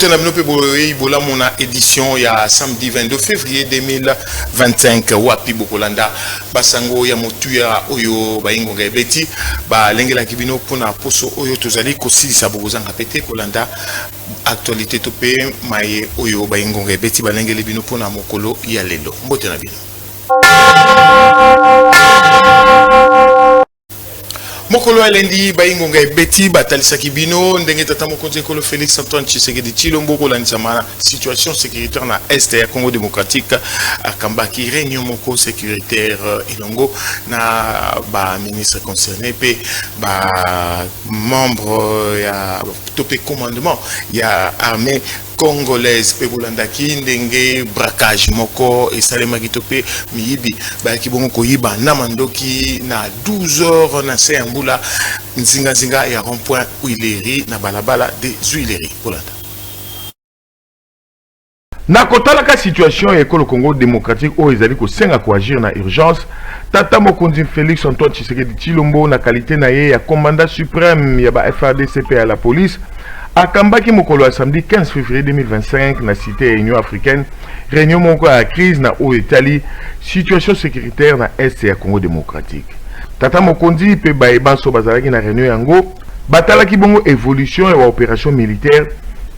Mbote na bino pe bola mona édition ya samedi 22 février 2025 wapi bokolanda basango ya motuya oyo baingonga ebeti ba lengela kibino pona poso oyo tozali kosilisa bokozanga pete kolanda actualité topé maye oyo baingonga ebeti ba lengela bino pona mokolo ya lelo. Mbote na bino. Mokolo alendi baingonga ebeti batalisa kibino ndenge tata mokonzi ekolo Félix Antoine Tshisekedi Tshilombo kolandisa mana situation sécuritaire na est ya Congo démocratique akambaki réunion moko sécuritaire elongo na ba ministre concerné pe ba membre ya topé commandement ya armée congolaise pe bolandaki ndenge braquage moko esalema kitopé miyibi ba kibongo koyiba na mandoki na 12h na seyambula nzinga ya rond-point Huileri na balabala des Huileri bolanda na kotalaka situation ya ekolo Congo démocratique o ezali ko senga ko agir na urgence tata mokonzi Félix Antoine Tshisekedi Tshilombo na qualité na ye ya commandant suprême ya ba FARDC à la police akambaki mokolo ya samedi 15 février 2025 na cité Union africaine réunion moko ya crise na o etali situation sécuritaire na est ya Congo démocratique. Tata mokonzi pe baebanso bazalaki na réunion yango batalaki bongo évolution ya opération militaire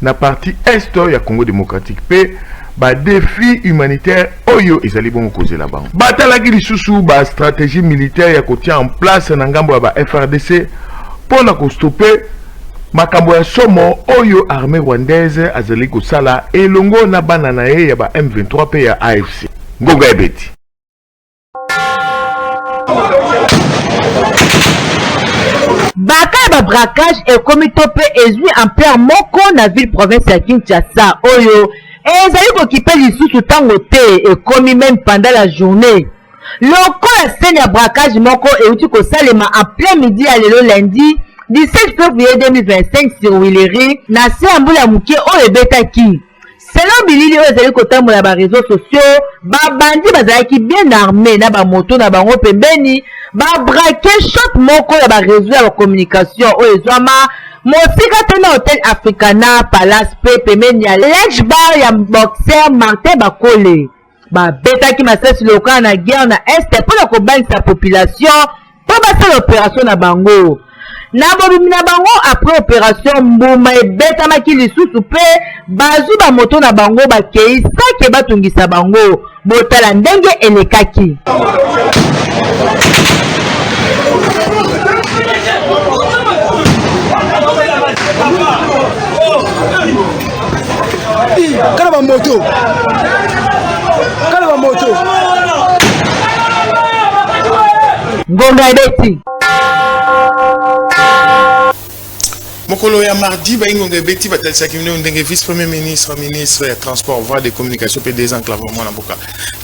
na partie est ya Congo démocratique pe ba défi humanitaire oyo ezali bongo kozela bango batalaki lisusu ba stratégie militaire ya kotia en place na ngambo ya ba FRDC pona ko stopper makambo ya somo oyo armée rwandaise azali kosala elongo na bana na ye ya ba M23 pe ya AFC ngonga ebeti. Baka ba braquage et comité pe ezui en plein moko na ville province ya Kinshasa oyo ezali kokipe lisusu tango te et komi même pendant la journée. Lokola scène ya braquage moko euti kosalema en plein midi ya lelo lundi 17 février 2025 sur Huileri na seyambula muke oyo ebetaki. Selon bilili oyo ezali kotambola ba réseaux sociaux babandi bazalaki bien armé na ba moto na bango pembeni ba braqué shop moko ya ba réseau ya communication oyo ezwama mosika te na Hotel Africana Palace pe pembeni ya Lodge Bar ya boxer Martin Bakole ba betaki masasi lokala na guerre na est mpona kobangisa population po basala opération na bango. Na bobimi na bango après opération mbuma ebetamaki lisusu pe bazwi ba moto na bango bakei sake batungisa bango botala ndenge elekaki. Kala ba moto ngonga ebeti. Mokolo ya mardi baingonga ebeti batalisa kimino ndenge vice premier ministre ya transport voie de communication pe désenclavement na boka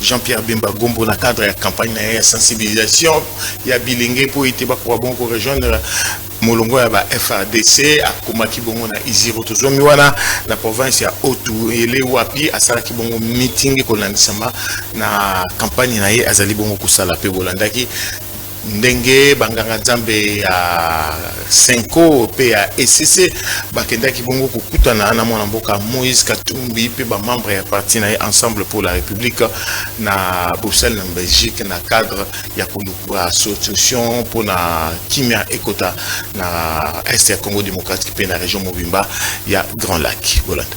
Jean-Pierre Bemba Gombo na cadre ya campagne na ya sensibilisation ya bilenge po ite bakwa bongo rejoindre molongo ya ba FARDC akomaki bongo na Iziro tozomi wana na province ya Otu ele wapi asalaki bongo meeting kolandisama na campagne na ye azali bongo kusala pe bolandaki ndenge banganga nzambe ya Senko pe ya ECC bakendaki bongo kokutana na mwana mboka Moïse Katumbi pe ba membre ya parti na ensemble pour la République na Bruxelles na Belgique na cadre ya koluka association pour na kimia ekota na est ya Congo démocratique pe na région Mobimba ya Grand Lac Bolanda.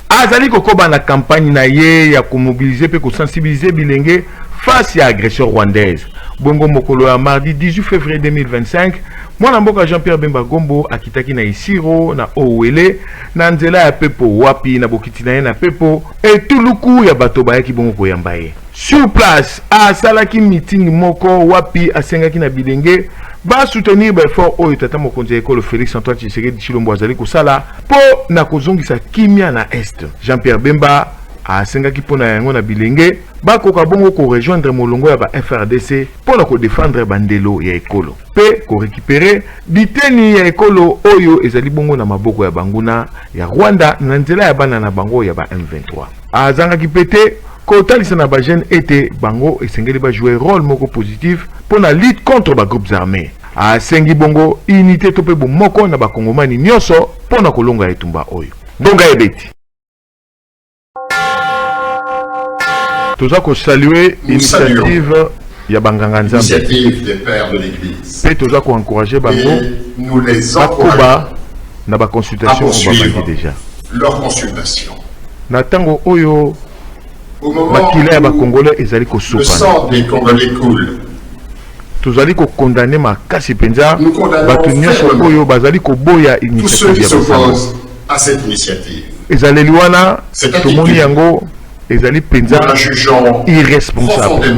Azali kokoba na campagne na ye ya komobiliser pe kosensibiliser bilenge face à agression rwandaise. Bongo mokolo ya mardi 18 février 2025, mwana mboka Jean-Pierre Bemba Gombo akitaki na Isiro na Owele na nzela ya pepo wapi na bokiti na ye na pepo etuluku ya bato bayaki bongo koyamba ye. Sur place, asalaki meeting moko wapi asengaki na bilenge ba soutenir ba effort oyo tata mokonzi ekolo Félix Antoine Tshisekedi Tshilombo azali kosala po na kozongisa kimia na est. Jean-Pierre Bemba asengaki pona yango na bilenge bakoka bongo ko rejoindre molongo ya ba FRDC pona ko défendre bandelo ya ekolo pe ko récupérer biteni ya ekolo oyo ezali bongo na maboko ya banguna ya Rwanda na nzela ya bana na bango ya ba M23. Azangaki pete kotalisa na ba jeune ete bango esengeli ba jouer rôle moko positif pour la lutte contre les groupes armés. a sengi bongo unité to pe moko na bakongomani nyonso pona kolonga etumba oyo ndonga ebeti toza ko saluer initiative ya banganga nzambe initiative des pères de l'église pe toza ko encourager bango nous les bakoba na ba consultation on va parler déjà leur consultation na tango oyo makila ya bakongolais ezali kosopa le sang des Congolais coule. tozali kokondane makasi penza bato nyonso oyo bazali koboya initiative ya basango à cette initiative. ezaleli wana tomoni yango ezali penza irresponsable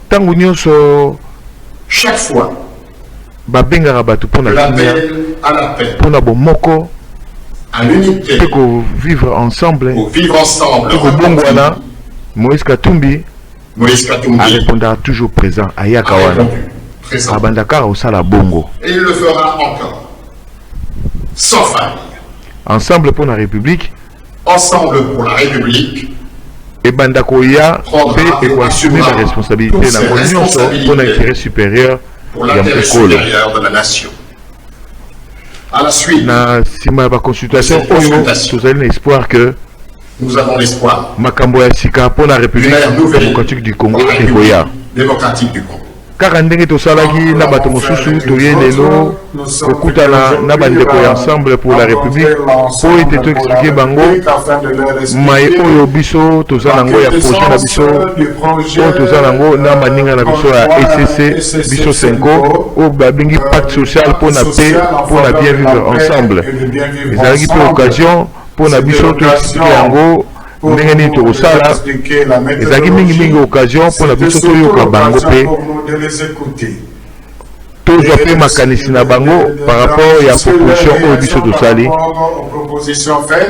ntango nyonso chaque fois babengaka bato mpona kimia mpona bomoko mpe kovivre ensemble mpe kobongwana Moïse Katumbi répondra toujours présent ayaka wana abandaka osala bongo et il le fera encore sans faille. Ensemble pour la République et bandako ya pe et assumer la responsabilité na nyonso pour l'intérêt supérieur de la nation. À la suite, na sima ba consultation oyo tozali na espoir que nous avons l'espoir makambo ya sika pour la République démocratique du Congo ekoya démocratique du Congo. Kaka ndenge tosalaki na bato mosusu toye lelo kokutana na bandeko ya ensemble pour la République po ete to expliquer bango mai oyo biso toza nango ya projet na biso oyo toza nango na maninga na biso ya ECC biso 5 oyo babengi pacte social mpona paix mpona bien vivre ensemble ezalaki mpe occasion mpona biso to expliquer yango ndenge nini tokosala ezalaki mingi occasion mpona biso toyoka bango mpe tozwa mpe makanisi na bango par rapport ya proposition oyo biso tosali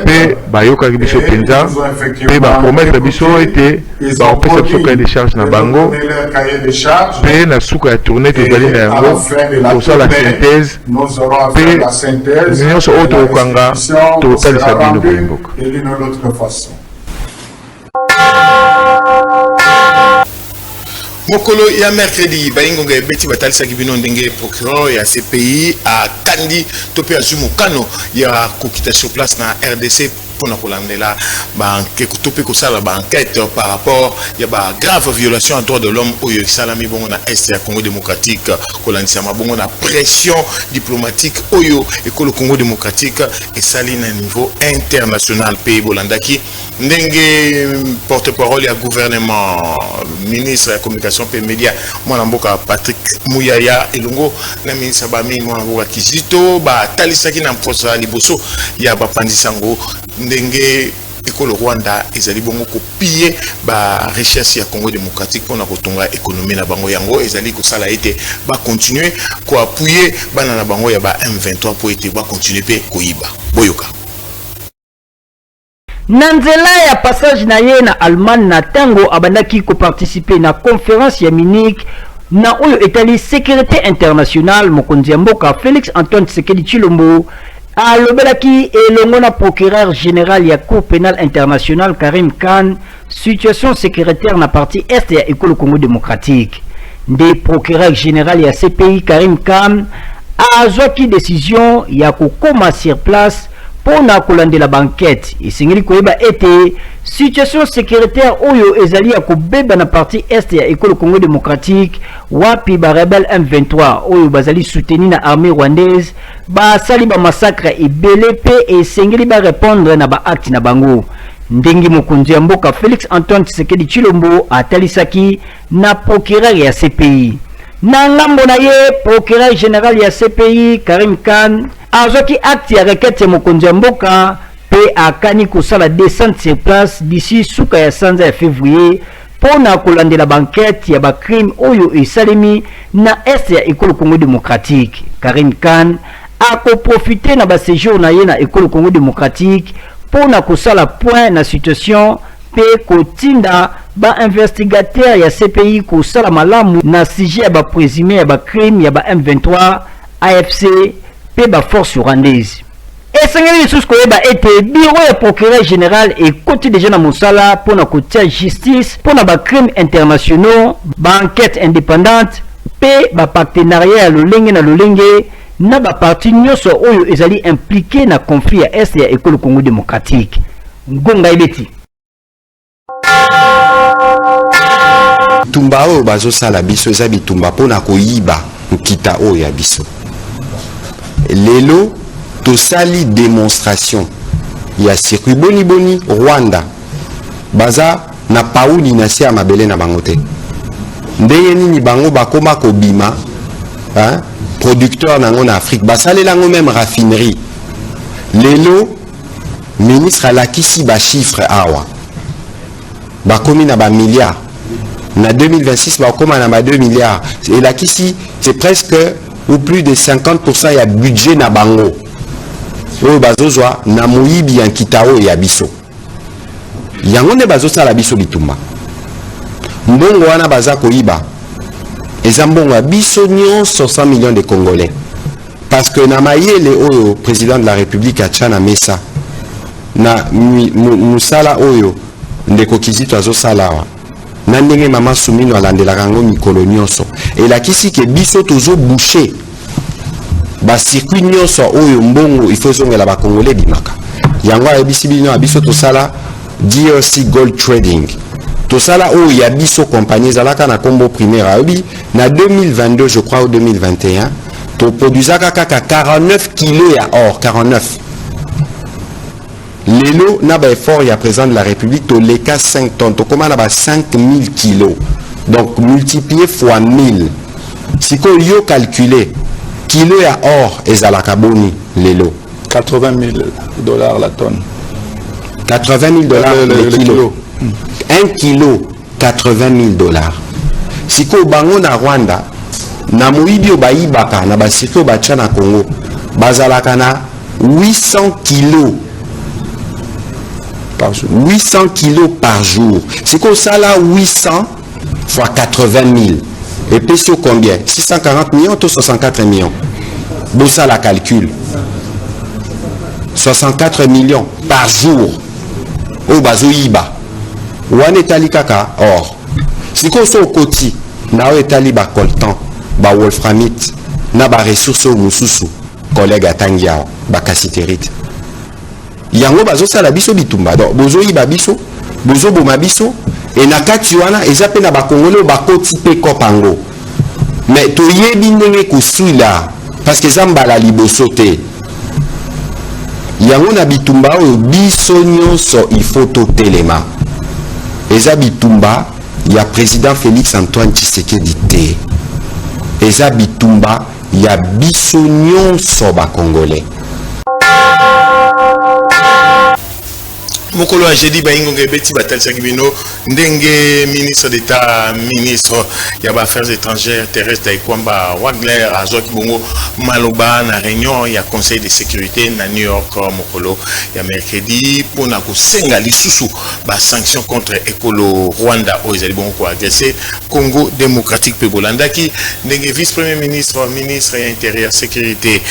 mpe bayokaki biso mpenza mpe bapromettre biso ete baopesa biso cahier de charge na bango mpe na suka ya tourne tozali na yango tosala synthèse mpe nyonso oyo tokokanga tokotalisa bino boyemboka. Mokolo ya mercredi baingonga beti batalisaki bino ndenge procureur ya CPI a kandi tope azumu kano ya kokita sur place na RDC pona kolandela ba tope kosala ba enquête par rapport ya ba grave violation en droit de l'homme oyo salami bongo na est ya Congo démocratique kolandisa mabongo na pression diplomatique oyo ekolo Congo démocratique esali na niveau international pe bolandaki ndenge porte-parole ya gouvernement ministre ya communication pe média mwana mboka Patrick Muyaya elongo na ministre bami mwana mboka Kizito ba talisaki na mposa liboso ya bapandisango ndenge ekolo Rwanda ezali bongo kopie ba richesse ya Congo démocratique pona kotonga économie na bango yango ezali kosala ete ba continuer ko appuyer bana na bango ya ba M23 po ete ba continuer pe koyiba boyoka Nanzela ya passage na ye na Allemagne na tango abandaki ko participer na conférence ya Munich na oyo etali sécurité internationale mokonzi ya mboka Félix Antoine Tshisekedi Tshilombo alobelaki elongo na procureur général ya Cour pénale internationale Karim Khan situation sécuritaire na partie est ya ekolo Congo démocratique nde procureur général ya CPI Karim Khan azwaki décision ya kokoma sur place pona kolandela banquette esengeli koyeba ete situation sécuritaire oyo ezali ya kobeba na partie est ya ekolo Congo démocratique wapi ba rebelle M23 oyo bazali soutenu na armée rwandaise basali ba massacre ebele pe esengeli ba répondre na ba acte na bango ndenge mokonzi ya mboka Félix Antoine Tshisekedi Tshilombo atalisaki na procureur ya CPI na ngambo na ye procureur général ya CPI Karim Khan azwaki acte ya requête ya mokonzi ya mboka pe akani kosala descente sur place d'ici suka ya sanza ya février pona kolandela banquette ya bacrime oyo esalemi na est ya ekolo Congo démocratique. Karim Khan akoprofite na baséjour na ye na ekolo Congo démocratique pona kosala point na situation pe kotinda ba investigateur ya CPI kosala malamu na sujet ya ba présumé ya bacrime ya ba M23 AFC pe ba force rwandaise. esengeli lisusu koyeba ete biro ya procureur général ekoti déjà na mosala mpona kotia justice mpona bacrime internationaux baenquête indépendante mpe bapartenariat ya lolenge na lolenge na baparti nyonso oyo ezali impliqué na conflit ya este ya ekolo Congo démocratique. Ngonga ebeti bitumba oyo bazosala biso eza bitumba mpona koyiba nkita oyo ya biso. Lelo tosali démonstration ya circuit boni Rwanda baza na pauli na se ya mabele na bango te. Ndenge nini bango bakoma kobima producteur nango na Afrique basalela ngo même raffinerie. Lelo ministre alakisi ba chiffre awa bakomi na ba milliards na 2026 bakoma na ba 2 milliards et lakisi c'est presque ou plus de 50% ya budget na bango oyo bazozwa na moyibi ya nkitao ya biso yango nde bazosala biso bitumba mbongo wana baza koyiba eza mbongo ya biso nyonso 100 millions de Congolais parce que na mayele oyo président de la République atia na mesa na musala oyo ndeko Kizito azosala wa na ndenge mama Sumino alandelaka yango mikolo nyonso elakisi ke biso tozo boucher ba circuit nyonso oyo mbongo il faut zongela ba Congolais bimaka yango ayebisi bino ya biso tosala DRC Gold Trading tosala oyo ya biso compagnie ezalaka na kombo primaire ayobi na 2022 je crois ou 2021 to produisaka kaka 49 kilos ya or 49 lelo na ba effort ya président de la République to leka 5 tonnes to koma na ba 5000 kilos donc multiplié fois 1000 siko yo calculer kilo ya or ezalaka boni lelo $80,000 la tonne. $80,000 le kilo. 1 kilo $80,000. Siko bango na Rwanda na moyibi o bayibaka na basiko bacha na Congo bazalaka na 800 kilos par jour. 800 kilos par jour. Siko sala 800 fois 80,000. Et puis sur combien? 640 millions ou 64 millions. Bon ça la calcul. 64 millions par jour. Au bazoyiba. Wane etali kaka or. Siko so koti na o etali ba coltan, ba wolframite, na ba ressources mususu, collègue atangia ba cassiterite. Yango bazo sala biso bitumba. Donc bozoyiba biso, bozo boma biso et na kati wana eza pe na ba Congolais ba koti pe kopango. Mais to yebi ndenge kusula parce que zambala liboso te. Yango na bitumba oyo biso nyonso il faut to telema. Eza bitumba ya président Félix Antoine Tshisekedi te. Eza bitumba ya biso nyonso ba Congolais. Mokolo a jeudi baingo ngebeti batalisa kibino ndenge ministre d'état ministre ya ba affaires étrangères Thérèse Daikwamba Wagner azoki bongo maloba na réunion ya conseil de sécurité na New York mokolo ya mercredi pona ko senga lisusu ba sanction contre ekolo Rwanda o ezali bongo ko agresser Congo démocratique pe bolandaki ndenge vice premier ministre ministre ya intérieur sécurité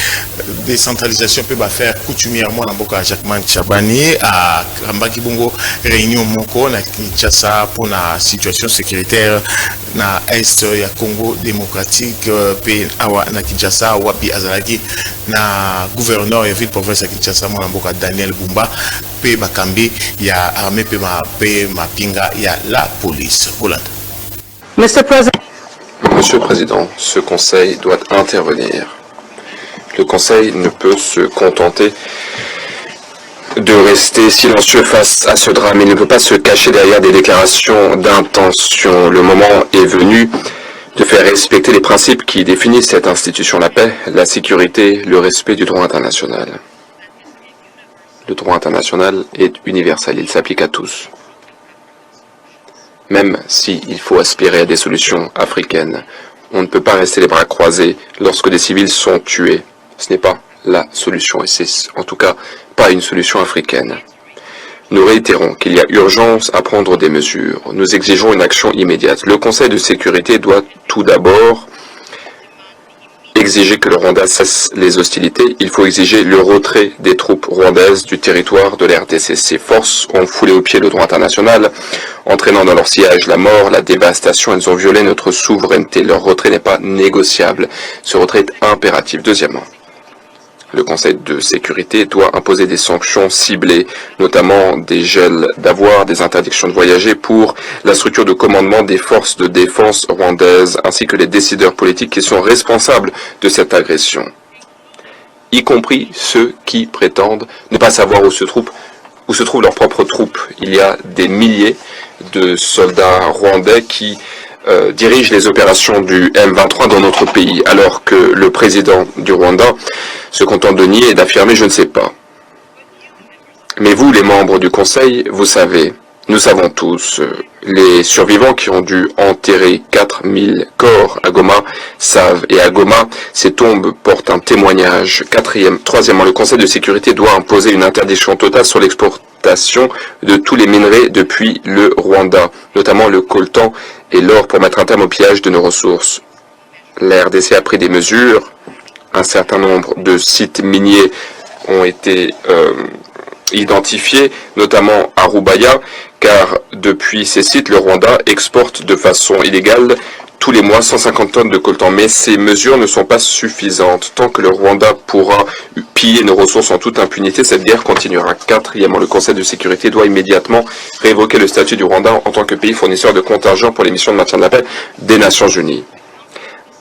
décentralisation pe ba faire coutumièrement na mboka Jacquemin Chabani a Mbaki bongo réunion moko na Kinshasa pour la situation sécuritaire na est ya Congo démocratique pe awa na Kinshasa wapi azalaki na gouverneur ya ville province ya Kinshasa mwana mboka Daniel Bumba pe bakambi ya armée pe mapinga ya la police. Hollande. Monsieur le Président, ce Conseil doit intervenir. Le Conseil ne peut se contenter de rester silencieux face à ce drame. Il ne peut pas se cacher derrière des déclarations d'intention. Le moment est venu de faire respecter les principes qui définissent cette institution, la paix, la sécurité, le respect du droit international. Le droit international est universel, il s'applique à tous. Même s'il faut aspirer à des solutions africaines, on ne peut pas rester les bras croisés lorsque des civils sont tués. Ce n'est pas la solution, et c'est en tout cas pas une solution africaine. Nous réitérons qu'il y a urgence à prendre des mesures. Nous exigeons une action immédiate. Le Conseil de sécurité doit tout d'abord exiger que le Rwanda cesse les hostilités, il faut exiger le retrait des troupes rwandaises du territoire de l'RDC. Ces forces ont foulé au pied le droit international, entraînant dans leur sillage la mort, la dévastation. Elles ont violé notre souveraineté. Leur retrait n'est pas négociable. Ce retrait est impératif. Deuxièmement, le Conseil de sécurité doit imposer des sanctions ciblées, notamment des gels d'avoirs, des interdictions de voyager pour la structure de commandement des forces de défense rwandaises, ainsi que les décideurs politiques qui sont responsables de cette agression, y compris ceux qui prétendent ne pas savoir où se trouvent leurs propres troupes. Il y a des milliers de soldats rwandais qui dirige les opérations du M23 dans notre pays, alors que le président du Rwanda se contente de nier et d'affirmer « je ne sais pas ». Mais vous, les membres du Conseil, vous savez, nous savons tous, les survivants qui ont dû enterrer 4000 corps à Goma savent, et à Goma, ces tombes portent un témoignage. Troisièmement, le Conseil de sécurité doit imposer une interdiction totale sur l'exportation de tous les minerais depuis le Rwanda, notamment le coltan et l'or, pour mettre un terme au pillage de nos ressources. La RDC a pris des mesures. Un certain nombre de sites miniers ont été identifiés, notamment à Rubaya, car depuis ces sites, le Rwanda exporte de façon illégale tous les mois 150 tonnes de coltan. Mais ces mesures ne sont pas suffisantes. Tant que le Rwanda pourra piller nos ressources en toute impunité, cette guerre continuera. Quatrièmement, le Conseil de sécurité doit immédiatement révoquer le statut du Rwanda en tant que pays fournisseur de contingents pour les missions de maintien de la paix des Nations Unies.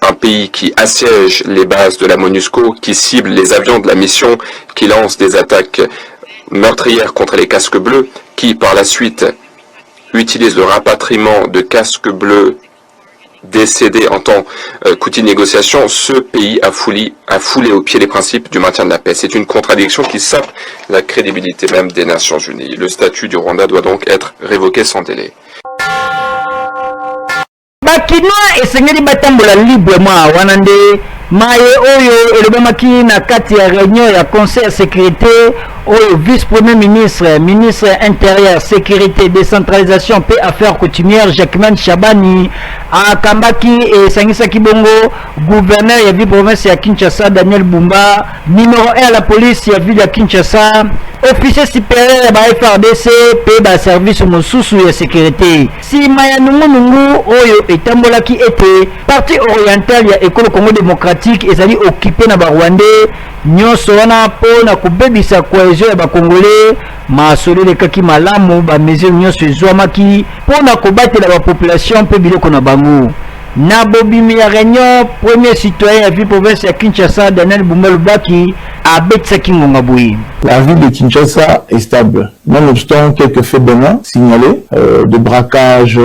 Un pays qui assiège les bases de la MONUSCO, qui cible les avions de la mission, qui lance des attaques meurtrières contre les casques bleus, qui par la suite utilise le rapatriement de casques bleus décédés en temps qu'outil de négociation, ce pays a foulé au pied les principes du maintien de la paix. C'est une contradiction qui sape la crédibilité même des Nations Unies. Le statut du Rwanda doit donc être révoqué sans délai. Bakinois esengeli batambola librement wana nde maye oyo elobamaki na kati ya réunion ya conseil ya sécurité oyo vice-premier ministre, ministre intérieur, sécurité, décentralisation pe affaires coutumières Jacquemin Chabani akambaki esangisaki bongo gouverneur ya ville province ya Kinshasa Daniel Bumba, numéro 1 à la police ya ville ya Kinshasa, officier supérieur ya ba FRDC pe ba service mosusu ya sécurité. Sima ya nungu oyo etambolaki ete parti oriental ya école Congo démocratique ezali occupé na ba Rwandais nyonso wana pona kubebisa cohésion ya ba Congolais masolo lekaki malamu ba mesure nyonso ezwamaki pona kobatela ba population pe biloko na bango. Na bobimi ya réunion, premier citoyen ya ville province ya Kinshasa Daniel Bumba Lubaki abetisaki ngonga boye. La ville de Kinshasa est stable, nonobstant quelques faits bénins signalés, de braquage,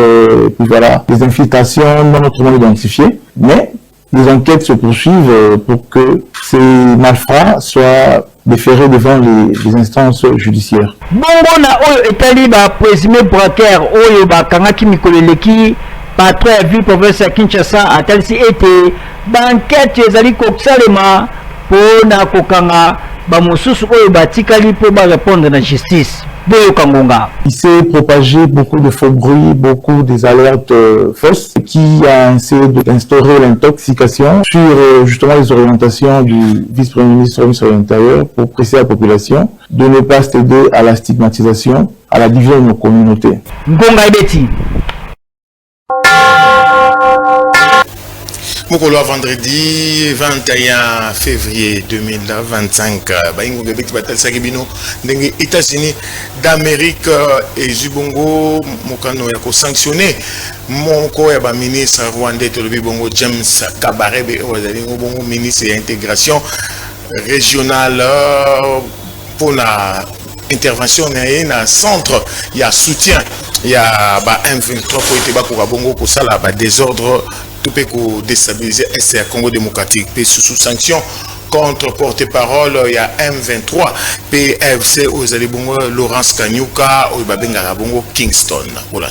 puis voilà, des infiltrations non autrement identifiées, mais les enquêtes se poursuivent pour que ces malfrats soient déférés devant les instances judiciaires. Bongo na oyo etali ba présumé braqueur oyo ba kangaki mikoleleki patron ya ville province ya Kinshasa atalisi ete banquete ezali kosalema pona kokanga bamosusu oyo batikali po ba répondre na justice. Il s'est propagé beaucoup de faux bruits, beaucoup des alertes fausses qui a essayé d'instaurer l'intoxication sur justement les orientations du vice-premier ministre de l'Intérieur pour presser la population de ne pas céder à la stigmatisation, à la division de nos communautés. Mokolo vendredi 21 février 2025 baingo bebeti batal sakibino ndenge États-Unis d'Amérique et Zubongo mokano ya ko sanctionner moko ya ba ministre rwandais tolobi bongo James Kabarebe ozali bongo ministre ya intégration régionale pour la intervention na centre ya soutien ya ba M23 pour ete ba ko bongo ko sala ba désordre pour déstabiliser l'Est Congo démocratique. Puis sous sanction contre porte-parole, il y a M23, PFC aux Alibongo, Laurence Kanyuka, au Babengarabongo, Kingston. Voilà.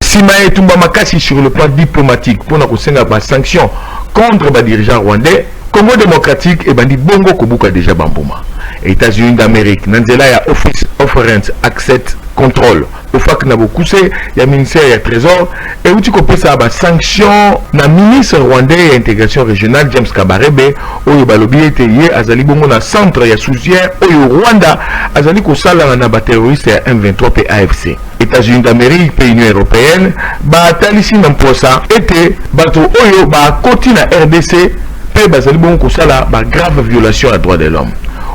Simae Tumba Makasi sur le plan diplomatique pour nous des sanctions contre les dirigeants rwandais, Congo démocratique et Bandi Bongo Kobuka déjà Bamboma. États-Unis d'Amérique nanzela ya Office of Foreign Asset Control ofak na bokuse ya ministère ya trésor euti kopesa ba sanction na ministre rwandais ya intégration régionale James Kabarebe oyo balobi ete ye azali bongo na centre ya soutien oyo Rwanda azali kosala na ba terroriste ya M23 pe AFC. États-Unis d'Amérique pe Union européenne ba talisi na mposa ete bato oyo ba koti na RDC pe bazali bongo kosala ba grave violation à droits de l'homme.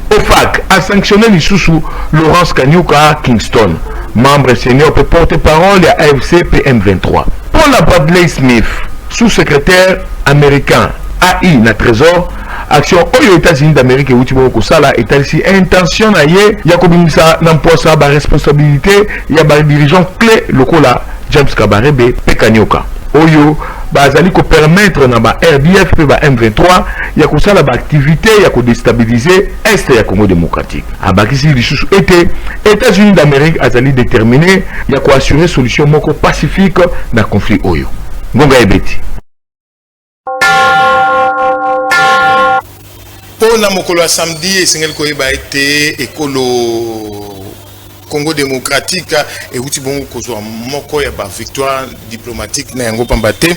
OFAC a sanctionné l'Issoussou Laurence Kanyuka Kingston, membre senior et porte-parole de AFC PM23. Paul Bradley Smith, sous-secrétaire américain AI na Trésor, action aux États-Unis d'Amérique et Outiboko Kosala est ici intention à y Yakobimisa n'empoisa ba responsabilité ya ba dirigeant clé lokola James Kabarebe Pekanyoka. Oyo bazali ko permettre na ba RDF pe ba M23 ya kosala ba activité ya ko déstabiliser est ya Congo démocratique. Abakisi lisusu été États-Unis d'Amérique azali déterminé ya ko assurer solution moko pacifique na conflit oyo. Ngonga ebeti. Pour na mokolo ya samedi esengeli koyeba ete ekolo Congo démocratique et outi bongo kozwa moko ya ba victoire diplomatique na yango pambate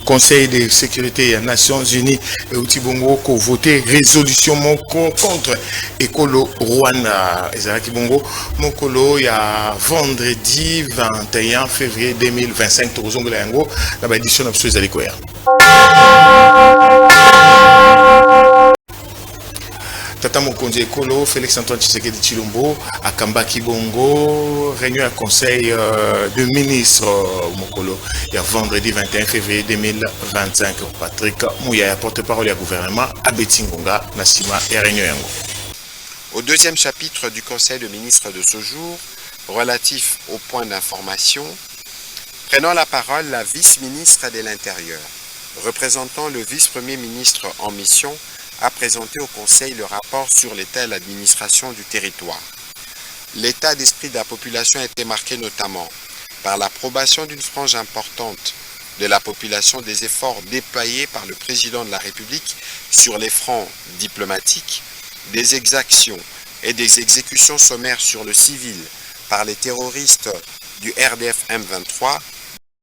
Conseil de sécurité des Nations Unies et outi bongo ko voter résolution moko contre ekolo Rwanda ezalaki bongo mokolo ya vendredi 21 février 2025 tozongola yango na ba édition na biso ezali koya. Tata Mokonzi Ekolo, Félix Antoine Tshisekedi Tshilombo, Akambaki Bongo, réunion à conseil de ministres Mokolo, il y a vendredi 21 février 2025. Patrick Mouya, porte-parole du gouvernement, Abetingonga, Nassima et réunion yango. Au deuxième chapitre du conseil de ministres de ce jour, relatif au point d'information, prenant la parole la vice-ministre de l'Intérieur, représentant le vice-premier ministre en mission, a présenté au Conseil le rapport sur l'état de l'administration du territoire. L'état d'esprit de la population a été marqué notamment par l'approbation d'une frange importante de la population des efforts déployés par le président de la République sur les fronts diplomatiques, des exactions et des exécutions sommaires sur le civil par les terroristes du RDF M23